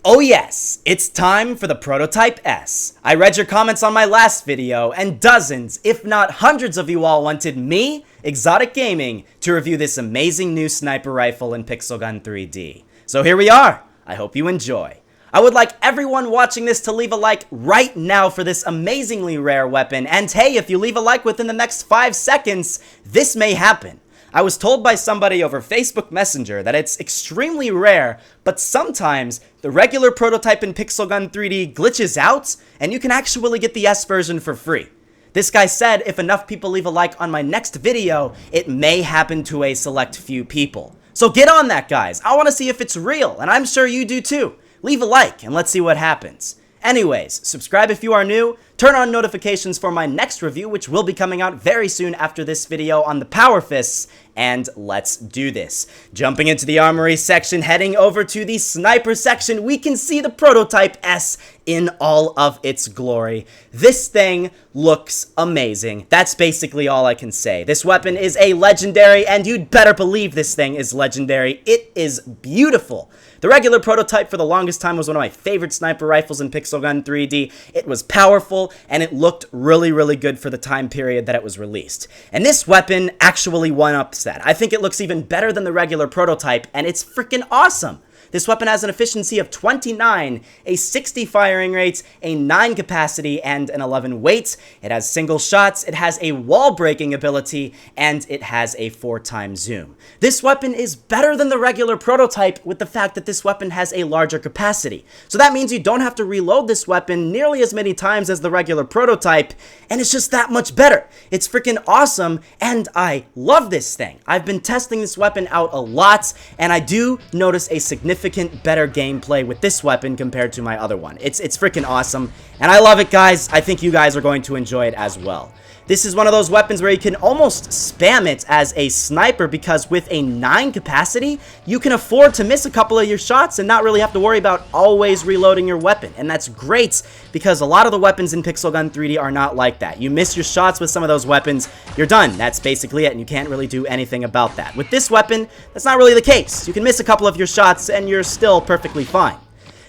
Oh yes, it's time for the Prototype S. I read your comments on my last video, and dozens, if not hundreds of you all wanted me, ExxotikGaming, to review this amazing new sniper rifle in Pixel Gun 3D. So here we are. I hope you enjoy. I would like everyone watching this to leave a like right now for this amazingly rare weapon, and hey, if you leave a like within the next 5 seconds, this may happen. I was told by somebody over Facebook Messenger that it's extremely rare, but sometimes the regular prototype in Pixel Gun 3D glitches out, and you can actually get the S version for free. This guy said if enough people leave a like on my next video, it may happen to a select few people. So get on that, guys. I want to see if it's real, and I'm sure you do too. Leave a like, and let's see what happens. Anyways, subscribe if you are new, turn on notifications for my next review, which will be coming out very soon after this video on the Power Fists, and let's do this. Jumping into the armory section, heading over to the sniper section, we can see the Prototype S in all of its glory. This thing looks amazing. That's basically all I can say. This weapon is a legendary, and you'd better believe this thing is legendary. It is beautiful. The regular prototype for the longest time was one of my favorite sniper rifles in Pixel Gun 3D. It was powerful, and it looked really, really good for the time period that it was released. And this weapon actually one-ups that. I think it looks even better than the regular prototype, and it's freaking awesome. This weapon has an efficiency of 29, a 60 firing rate, a 9 capacity, and an 11 weight. It has single shots, it has a wall breaking ability, and it has a 4x zoom. This weapon is better than the regular prototype with the fact that this weapon has a larger capacity. So that means you don't have to reload this weapon nearly as many times as the regular prototype, and it's just that much better. It's freaking awesome, and I love this thing. I've been testing this weapon out a lot, and I do notice a significant better gameplay with this weapon compared to my other one. It's freaking awesome, and I love it, guys. I think you guys are going to enjoy it as well. This is one of those weapons where you can almost spam it as a sniper because with a 9 capacity, you can afford to miss a couple of your shots and not really have to worry about always reloading your weapon. And that's great because a lot of the weapons in Pixel Gun 3D are not like that. You miss your shots with some of those weapons, you're done. That's basically it, and you can't really do anything about that. With this weapon, that's not really the case. You can miss a couple of your shots and you're still perfectly fine.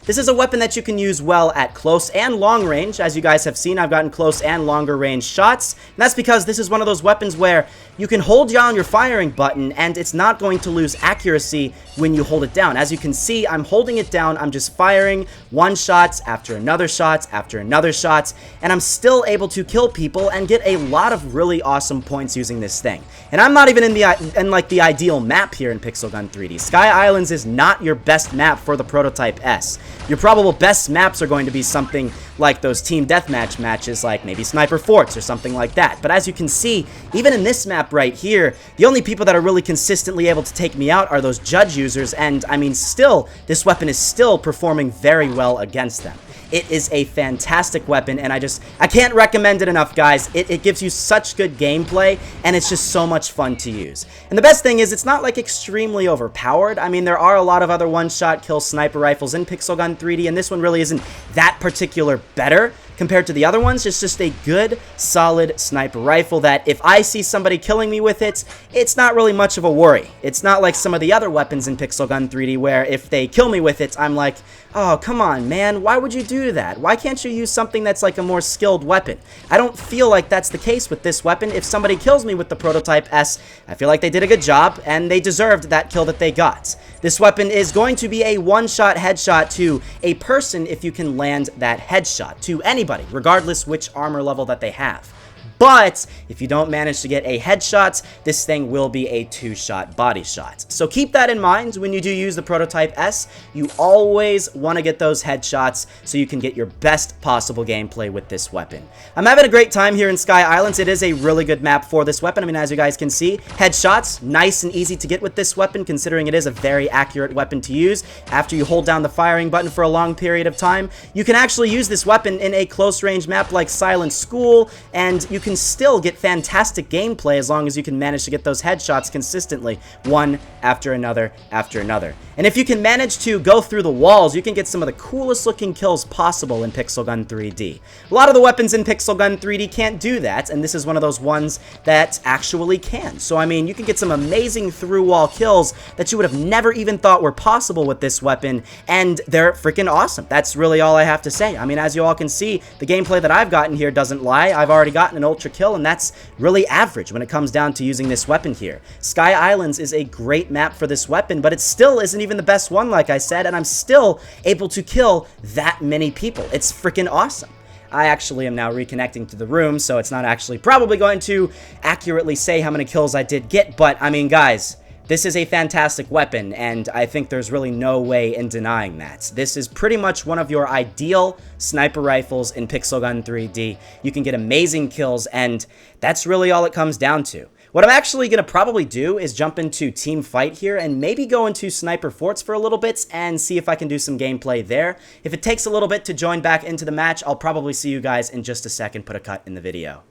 This is a weapon that you can use well at close and long range. As you guys have seen, I've gotten close and longer range shots. And that's because this is one of those weapons where you can hold down your firing button and it's not going to lose accuracy when you hold it down. As you can see, I'm holding it down. I'm just firing one shot after another shot after another shot, and I'm still able to kill people and get a lot of really awesome points using this thing. And I'm not even in the ideal map here in Pixel Gun 3D. Sky Islands is not your best map for the Prototype S. Your probable best maps are going to be something like those team deathmatch matches, like maybe Sniper Forts or something like that. But as you can see, even in this map right here, the only people that are really consistently able to take me out are those judge users, and I mean, still, this weapon is still performing very well against them. It is a fantastic weapon, and I can't recommend it enough, guys. It gives you such good gameplay, and it's just so much fun to use. And the best thing is, it's not like extremely overpowered. I mean, there are a lot of other one-shot kill sniper rifles in Pixel Gun 3D, and this one really isn't that particular better compared to the other ones. It's just a good, solid sniper rifle that if I see somebody killing me with it, it's not really much of a worry. It's not like some of the other weapons in Pixel Gun 3D where if they kill me with it, I'm like, oh, come on, man, why would you do that? Why can't you use something that's like a more skilled weapon? I don't feel like that's the case with this weapon. If somebody kills me with the Prototype S, I feel like they did a good job, and they deserved that kill that they got. This weapon is going to be a one-shot headshot to a person if you can land that headshot, to anybody, regardless which armor level that they have. But if you don't manage to get a headshot, this thing will be a 2-shot body shot. So keep that in mind when you do use the Prototype S. You always want to get those headshots so you can get your best possible gameplay with this weapon. I'm having a great time here in Sky Islands. It is a really good map for this weapon. I mean, as you guys can see, headshots, nice and easy to get with this weapon, considering it is a very accurate weapon to use. After you hold down the firing button for a long period of time, you can actually use this weapon in a close range map like Silent School, and you can can still get fantastic gameplay as long as you can manage to get those headshots consistently, one after another after another. And if you can manage to go through the walls, you can get some of the coolest looking kills possible in Pixel Gun 3D. A lot of the weapons in Pixel Gun 3D can't do that, and this is one of those ones that actually can. So I mean, you can get some amazing through wall kills that you would have never even thought were possible with this weapon, and they're freaking awesome. That's really all I have to say. I mean, as you all can see, the gameplay that I've gotten here doesn't lie. I've already gotten an ultra kill, and that's really average when it comes down to using this weapon here. Sky Islands is a great map for this weapon, but it still isn't even the best one, like I said, and I'm still able to kill that many people. It's freaking awesome. I actually am now reconnecting to the room, so it's not actually probably going to accurately say how many kills I did get, but I mean, guys, this is a fantastic weapon, and I think there's really no way in denying that. This is pretty much one of your ideal sniper rifles in Pixel Gun 3D. You can get amazing kills, and that's really all it comes down to. What I'm actually going to probably do is jump into Team Fight here and maybe go into Sniper Forts for a little bit and see if I can do some gameplay there. If it takes a little bit to join back into the match, I'll probably see you guys in just a second. Put a cut in the video.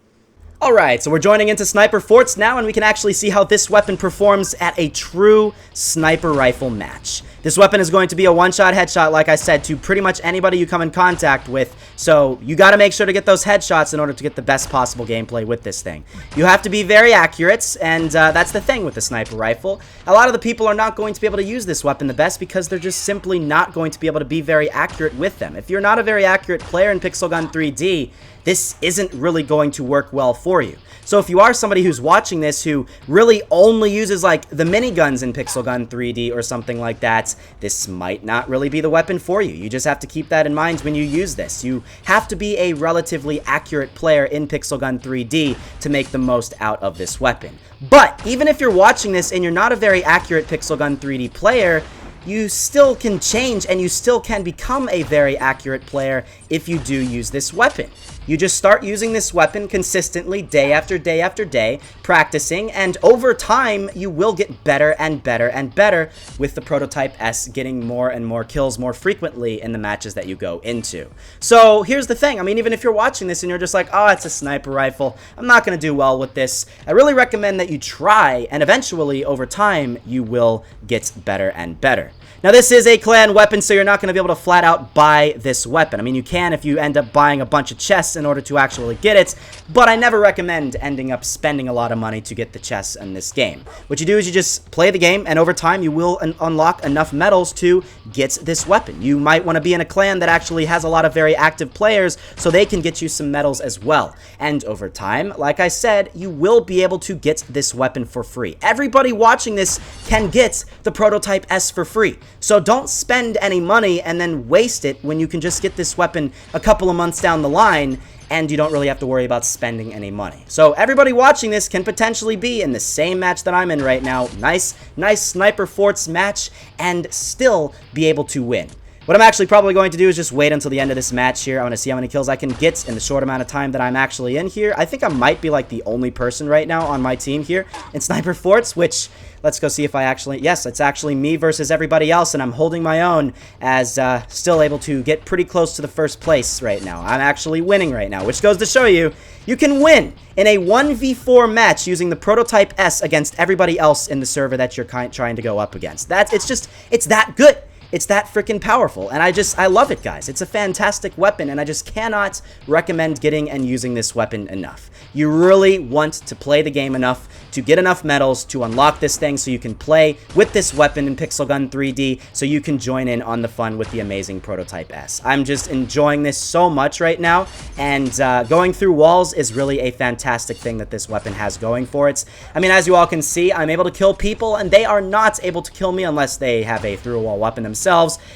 Alright, so we're joining into Sniper Forts now, and we can actually see how this weapon performs at a true sniper rifle match. This weapon is going to be a one-shot headshot, like I said, to pretty much anybody you come in contact with, so you gotta make sure to get those headshots in order to get the best possible gameplay with this thing. You have to be very accurate, and that's the thing with the sniper rifle. A lot of the people are not going to be able to use this weapon the best because they're just simply not going to be able to be very accurate with them. If you're not a very accurate player in Pixel Gun 3D, this isn't really going to work well for you. So if you are somebody who's watching this who really only uses like the miniguns in Pixel Gun 3D or something like that, this might not really be the weapon for you. You just have to keep that in mind when you use this. You have to be a relatively accurate player in Pixel Gun 3D to make the most out of this weapon. But even if you're watching this and you're not a very accurate Pixel Gun 3D player, you still can change and you still can become a very accurate player if you do use this weapon. You just start using this weapon consistently day after day after day, practicing, and over time you will get better and better and better with the Prototype S getting more and more kills more frequently in the matches that you go into. So here's the thing, I mean, even if you're watching this and you're just like, oh, it's a sniper rifle, I'm not going to do well with this, I really recommend that you try, and eventually over time you will get better and better. Now this is a clan weapon, so you're not going to be able to flat out buy this weapon. I mean, you can if you end up buying a bunch of chests in order to actually get it, but I never recommend ending up spending a lot of money to get the chests in this game. What you do is you just play the game, and over time you will unlock enough medals to get this weapon. You might want to be in a clan that actually has a lot of very active players, so they can get you some medals as well. And over time, like I said, you will be able to get this weapon for free. Everybody watching this can get the Prototype S for free. So don't spend any money and then waste it when you can just get this weapon a couple of months down the line and you don't really have to worry about spending any money. So everybody watching this can potentially be in the same match that I'm in right now. Nice Sniper Forts match and still be able to win. What I'm actually probably going to do is just wait until the end of this match here. I want to see how many kills I can get in the short amount of time that I'm actually in here. I think I might be like the only person right now on my team here in Sniper Forts, which, let's go see if I actually, yes, it's actually me versus everybody else, and I'm holding my own as still able to get pretty close to the first place right now. I'm actually winning right now, which goes to show you, you can win in a 1v4 match using the Prototype S against everybody else in the server that you're trying to go up against. It's that good. It's that freaking powerful, and I love it, guys. It's a fantastic weapon, and I just cannot recommend getting and using this weapon enough. You really want to play the game enough to get enough medals to unlock this thing so you can play with this weapon in Pixel Gun 3D so you can join in on the fun with the amazing Prototype S. I'm just enjoying this so much right now, and going through walls is really a fantastic thing that this weapon has going for it. I mean, as you all can see, I'm able to kill people, and they are not able to kill me unless they have a through-a-wall weapon themselves.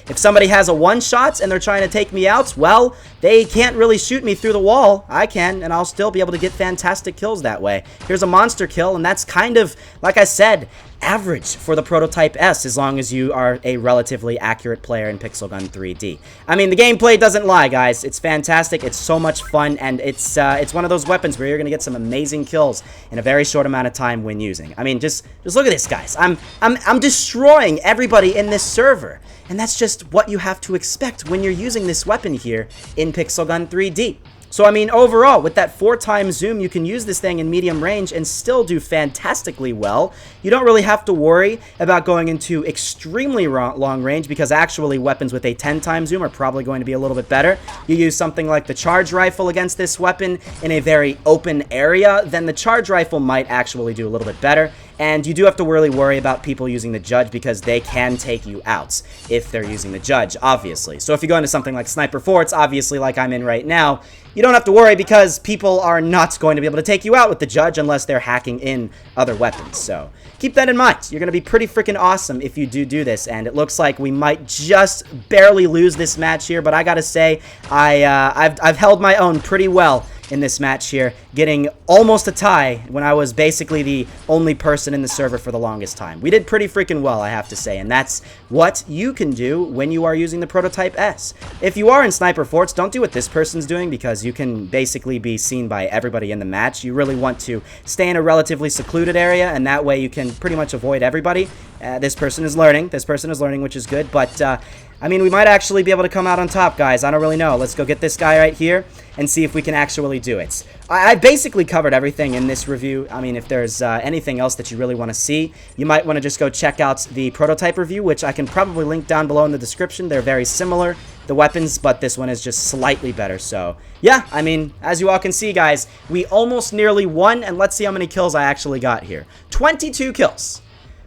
If somebody has a one-shot and they're trying to take me out, well, they can't really shoot me through the wall. I can, and I'll still be able to get fantastic kills that way. Here's a monster kill, and that's kind of, like I said, average for the Prototype S as long as you are a relatively accurate player in Pixel Gun 3D. I mean, the gameplay doesn't lie, guys. It's fantastic. It's so much fun, and it's one of those weapons where you're going to get some amazing kills in a very short amount of time when using. I mean, just look at this, guys. I'm destroying everybody in this server, and that's just what you have to expect when you're using this weapon here in Pixel Gun 3D. So, I mean, overall, with that 4x zoom, you can use this thing in medium range and still do fantastically well. You don't really have to worry about going into extremely long range, because actually weapons with a 10x zoom are probably going to be a little bit better. You use something like the charge rifle against this weapon in a very open area, then the charge rifle might actually do a little bit better. And you do have to really worry about people using the judge, because they can take you out if they're using the judge, obviously. So if you go into something like sniper forts, obviously like I'm in right now, you don't have to worry, because people are not going to be able to take you out with the judge unless they're hacking in other weapons. So keep that in mind. You're going to be pretty freaking awesome if you do this. And it looks like we might just barely lose this match here, but I gotta say, I've held my own pretty well in this match here, getting almost a tie when I was basically the only person in the server for the longest time. We did pretty freaking well, I have to say, and that's what you can do when you are using the Prototype S. If you are in Sniper Forts, don't do what this person's doing, because you can basically be seen by everybody in the match. You really want to stay in a relatively secluded area, and that way you can pretty much avoid everybody. This person is learning, which is good, but I mean, we might actually be able to come out on top, guys. I don't really know. Let's go get this guy right here and see if we can actually do it. I basically covered everything in this review. I mean, if there's anything else that you really want to see, you might want to just go check out the prototype review, which I can probably link down below in the description. They're very similar, the weapons, but this one is just slightly better. So, yeah, I mean, as you all can see, guys, we almost nearly won, and let's see how many kills I actually got here. 22 kills.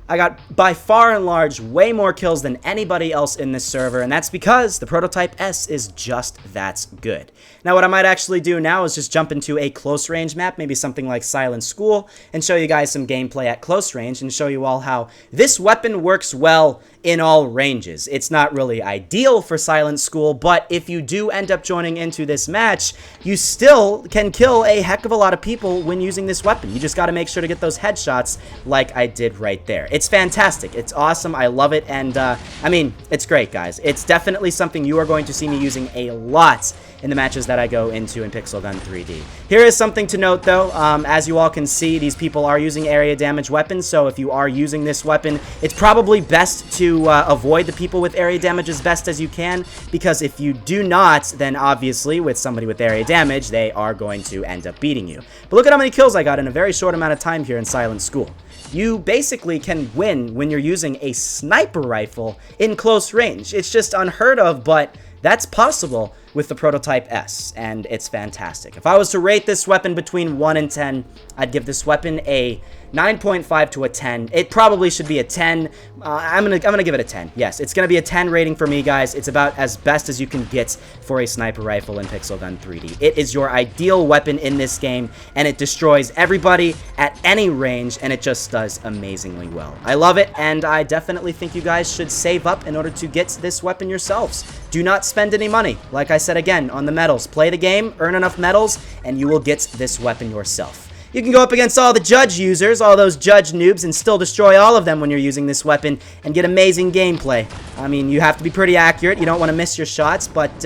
I got, by far and large, way more kills than anybody else in this server, and that's because the Prototype S is just that good. Now, what I might actually do now is just jump into a close range map, maybe something like Silent School, and show you guys some gameplay at close range, and show you all how this weapon works well in all ranges. It's not really ideal for Silent School, but if you do end up joining into this match, you still can kill a heck of a lot of people when using this weapon. You just got to make sure to get those headshots like I did right there. It's fantastic. It's awesome. I love it. And, I mean, it's great, guys. It's definitely something you are going to see me using a lot in the matches that I go into in Pixel Gun 3D. Here is something to note, though. As you all can see, these people are using area damage weapons, so if you are using this weapon, it's probably best to avoid the people with area damage as best as you can, because if you do not, then obviously, with somebody with area damage, they are going to end up beating you. But look at how many kills I got in a very short amount of time here in Silent School. You basically can win when you're using a sniper rifle in close range. It's just unheard of, but that's possible with the Prototype S, and it's fantastic. If I was to rate this weapon between 1 and 10, I'd give this weapon a 9.5 to a 10. It probably should be a 10. I'm gonna give it a 10. Yes, it's gonna be a 10 rating for me, guys. It's about as best as you can get for a sniper rifle in Pixel Gun 3D. It is your ideal weapon in this game, and it destroys everybody at any range, and it just does amazingly well. I love it, and I definitely think you guys should save up in order to get this weapon yourselves. Do not spend any money. Like I said again, on the medals. Play the game, earn enough medals, and you will get this weapon yourself. You can go up against all the judge users, all those judge noobs, and still destroy all of them when you're using this weapon and get amazing gameplay. I mean, you have to be pretty accurate. You don't want to miss your shots, but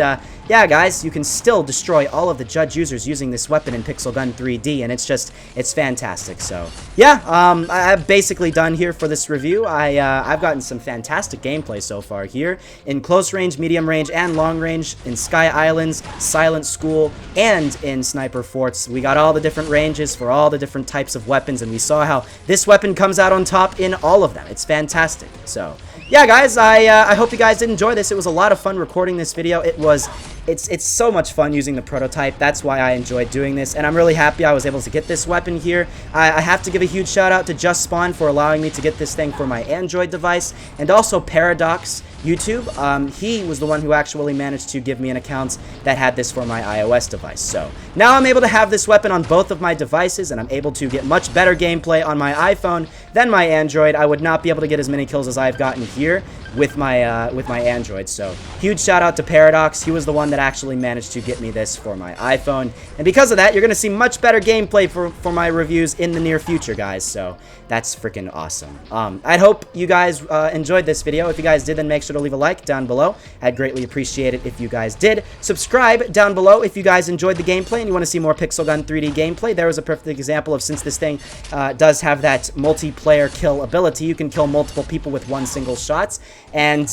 yeah, guys, you can still destroy all of the judge users using this weapon in Pixel Gun 3D, and it's fantastic. So, yeah, I'm basically done here for this review. I've gotten some fantastic gameplay so far here in close range, medium range, and long range in Sky Islands, Silent School, and in Sniper Forts. We got all the different ranges for all the different types of weapons, and we saw how this weapon comes out on top in all of them. It's fantastic. So, yeah, guys, I hope you guys did enjoy this. It was a lot of fun recording this video. It's so much fun using the prototype. That's why I enjoyed doing this, and I'm really happy I was able to get this weapon here. I have to give a huge shout out to Just Spawn for allowing me to get this thing for my Android device, and also Paradox YouTube. He was the one who actually managed to give me an account that had this for my iOS device. So now I'm able to have this weapon on both of my devices, and I'm able to get much better gameplay on my iPhone than my Android. I would not be able to get as many kills as I've gotten here with my Android. So huge shout out to Paradox. He was the one that actually managed to get me this for my iPhone, and because of that, you're gonna see much better gameplay for my reviews in the near future, guys. So that's freaking awesome. I hope you guys enjoyed this video. If you guys did, then make sure to leave a like down below. I'd greatly appreciate it if you guys did. Subscribe down below if you guys enjoyed the gameplay and you want to see more Pixel Gun 3D gameplay. There was a perfect example of, since this thing does have that multiplayer kill ability, you can kill multiple people with one single shot. And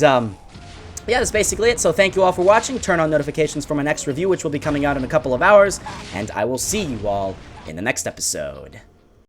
yeah, that's basically it. So thank you all for watching. Turn on notifications for my next review, which will be coming out in a couple of hours. And I will see you all in the next episode.